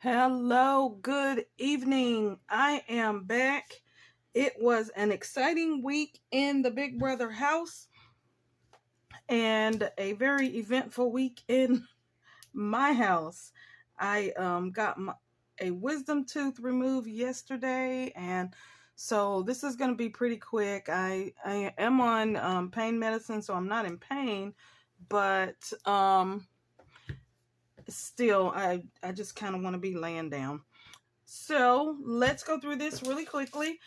Hello, good evening. I am back. It was an exciting week in the Big Brother house and a very eventful week in my house. I got a wisdom tooth removed yesterday, and so this is going to be pretty quick. I am on pain medicine, so I'm not in pain, but still I just kind of want to be laying down. So let's go through this really quickly.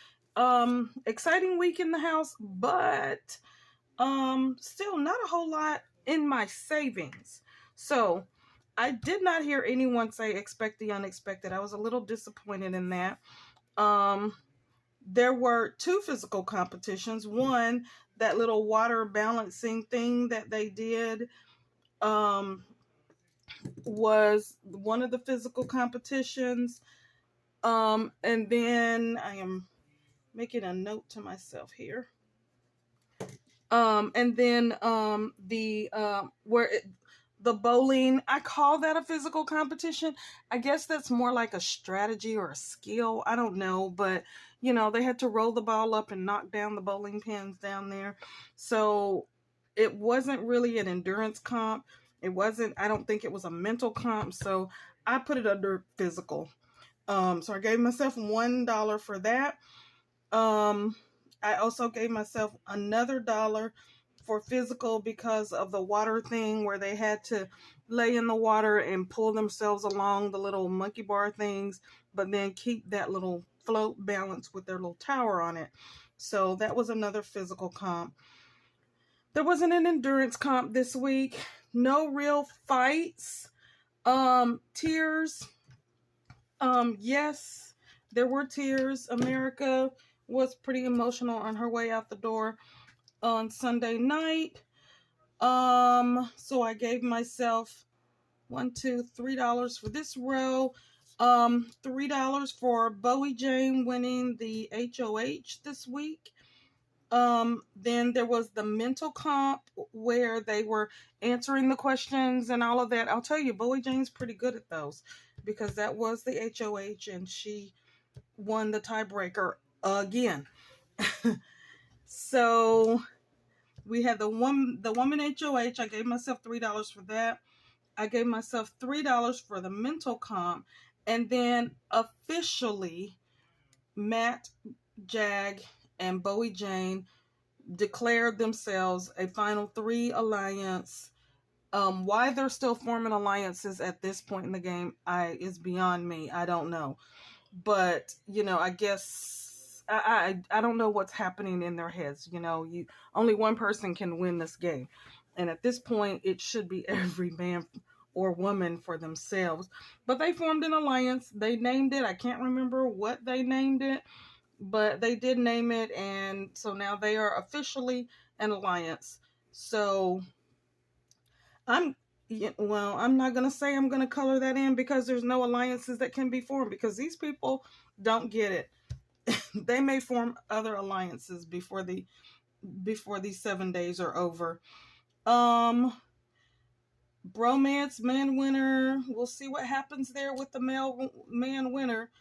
Exciting week in the house, but still not a whole lot in my savings. So I did not hear anyone say expect the unexpected. I was a little disappointed in that. There were two physical competitions. One, that little water balancing thing that they did, was one of the physical competitions. And then I am making a note to myself here. And then the bowling, I call that a physical competition. I guess that's more like a strategy or a skill. I don't know, but they had to roll the ball up and knock down the bowling pins down there. So it wasn't really an endurance comp. I don't think it was a mental comp. So I put it under physical. So I gave myself $1 for that. I also gave myself another $1 for physical because of the water thing where they had to lay in the water and pull themselves along the little monkey bar things, but then keep that little float balance with their little tower on it. So that was another physical comp. There wasn't an endurance comp this week. No real fights. Tears. Yes, there were tears. America was pretty emotional on her way out the door on Sunday night. So I gave myself $3 for this row. $3 for Bowie Jane winning the HOH this week. Then there was the mental comp where they were answering the questions and all of that. I'll tell you, Bowie Jane's pretty good at those because that was the HOH and she won the tiebreaker again. So we had the woman HOH. I gave myself $3 for that. I gave myself $3 for the mental comp, and then officially Matt, Jag, and Bowie Jane declared themselves a final three alliance. Why they're still forming alliances at this point in the game is beyond me. I don't know. But, I guess I don't know what's happening in their heads. Only one person can win this game. And at this point, it should be every man or woman for themselves. But they formed an alliance. They named it. I can't remember what they named it, but they did name it. And so now they are officially an alliance. So I'm not going to say I'm going to color that in because there's no alliances that can be formed because these people don't get it. They may form other alliances before these 7 days are over. Bromance man winner. We'll see what happens there with the male man winner.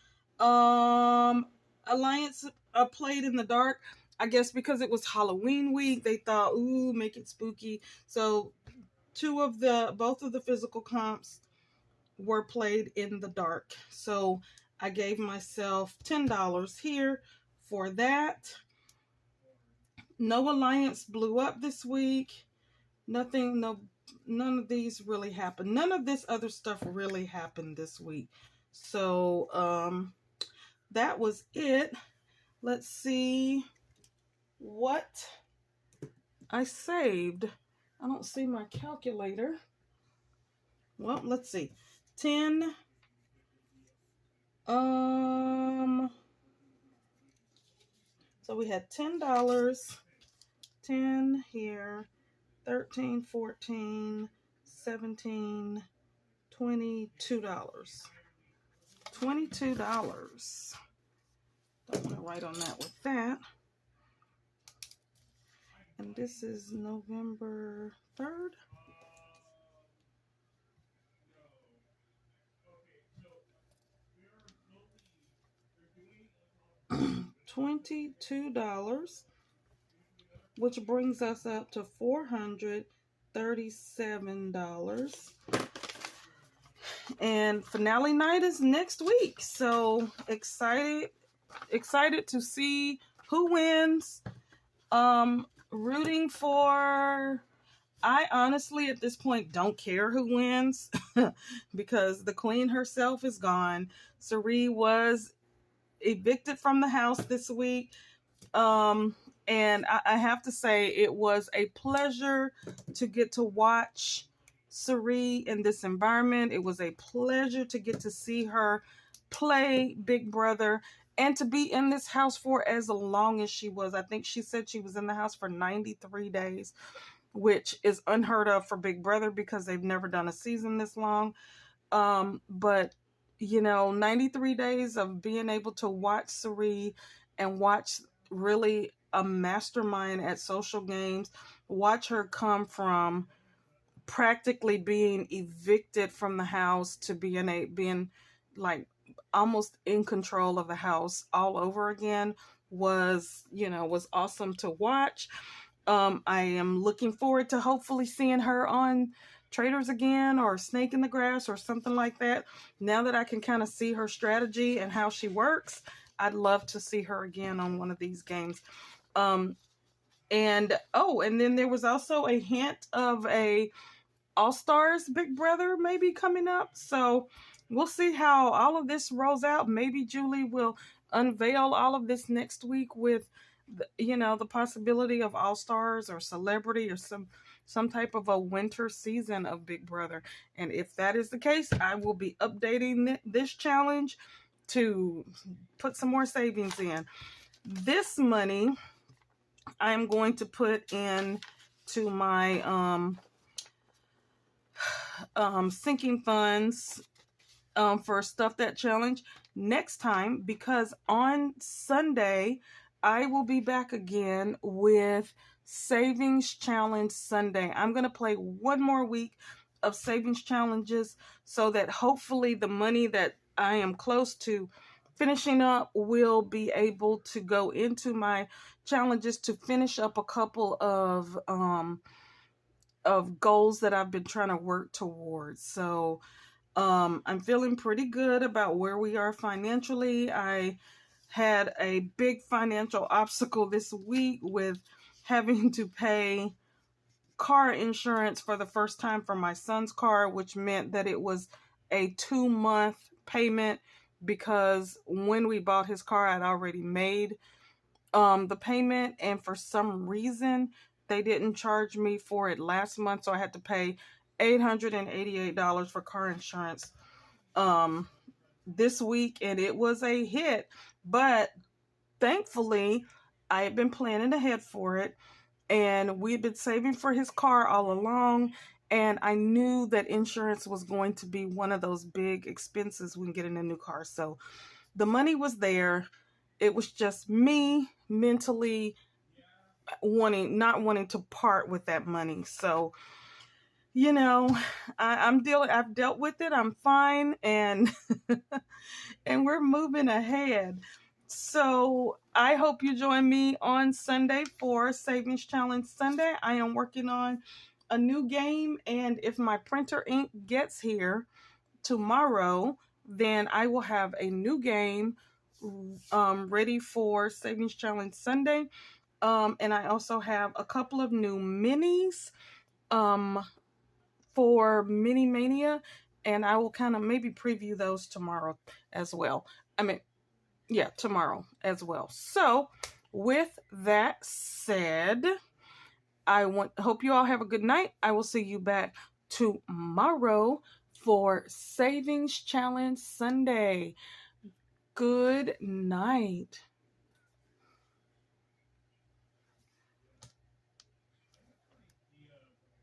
Alliance played in the dark. I guess because it was Halloween week, they thought, ooh, make it spooky. So both of the physical comps were played in the dark. So I gave myself $10 here for that. No alliance blew up this week. None of these really happened. None of this other stuff really happened this week. So that was it. Let's see what I saved. I don't see my calculator. Well, let's see. 10. So we had $10. 10 here. 13, 14, 17, $22. $22. Don't want to write on that with that. And this is November 3rd. $22, which brings us up to $437. And finale night is next week. So excited to see who wins. Rooting for, I honestly at this point don't care who wins because the queen herself is gone. Cirie was evicted from the house this week. And I have to say it was a pleasure to get to watch Cirie in this environment. It was a pleasure to get to see her play Big Brother and to be in this house for as long as she was. I think she said she was in the house for 93 days, which is unheard of for Big Brother because they've never done a season this long. But, 93 days of being able to watch Cirie and watch really a mastermind at Social Games, watch her come from practically being evicted from the house to being like almost in control of the house all over again was awesome to watch. I am looking forward to hopefully seeing her on Traders again or Snake in the Grass or something like that. Now that I can kind of see her strategy and how she works, I'd love to see her again on one of these games. And then there was also a hint of a All-Stars Big Brother maybe coming up. So we'll see how all of this rolls out. Maybe Julie will unveil all of this next week with, the possibility of All-Stars or Celebrity or some type of a winter season of Big Brother. And if that is the case, I will be updating this challenge to put some more savings in. This money I'm going to put in to my sinking funds for Stuff That Challenge next time, because on Sunday I will be back again with Savings Challenge Sunday. I'm going to play one more week of Savings Challenges so that hopefully the money that I am close to finishing up will be able to go into my challenges to finish up a couple of goals that I've been trying to work towards. So I'm feeling pretty good about where we are financially. I had a big financial obstacle this week with having to pay car insurance for the first time for my son's car, which meant that it was a 2-month payment because when we bought his car, I'd already made the payment, and for some reason they didn't charge me for it last month, so I had to pay $888 for car insurance this week, and it was a hit. But thankfully I had been planning ahead for it, and we'd been saving for his car all along, and I knew that insurance was going to be one of those big expenses when getting a new car. So the money was there. It was just me mentally not wanting to part with that money. So, I've dealt with it. I'm fine, and and we're moving ahead. So I hope you join me on Sunday for Savings Challenge Sunday. I am working on a new game, and if my printer ink gets here tomorrow, then I will have a new game ready for Savings Challenge Sunday. And I also have a couple of new minis for Mini Mania, and I will kind of maybe preview those tomorrow as well. Tomorrow as well. So with that said, hope you all have a good night. I will see you back tomorrow for Savings Challenge Sunday. Good night.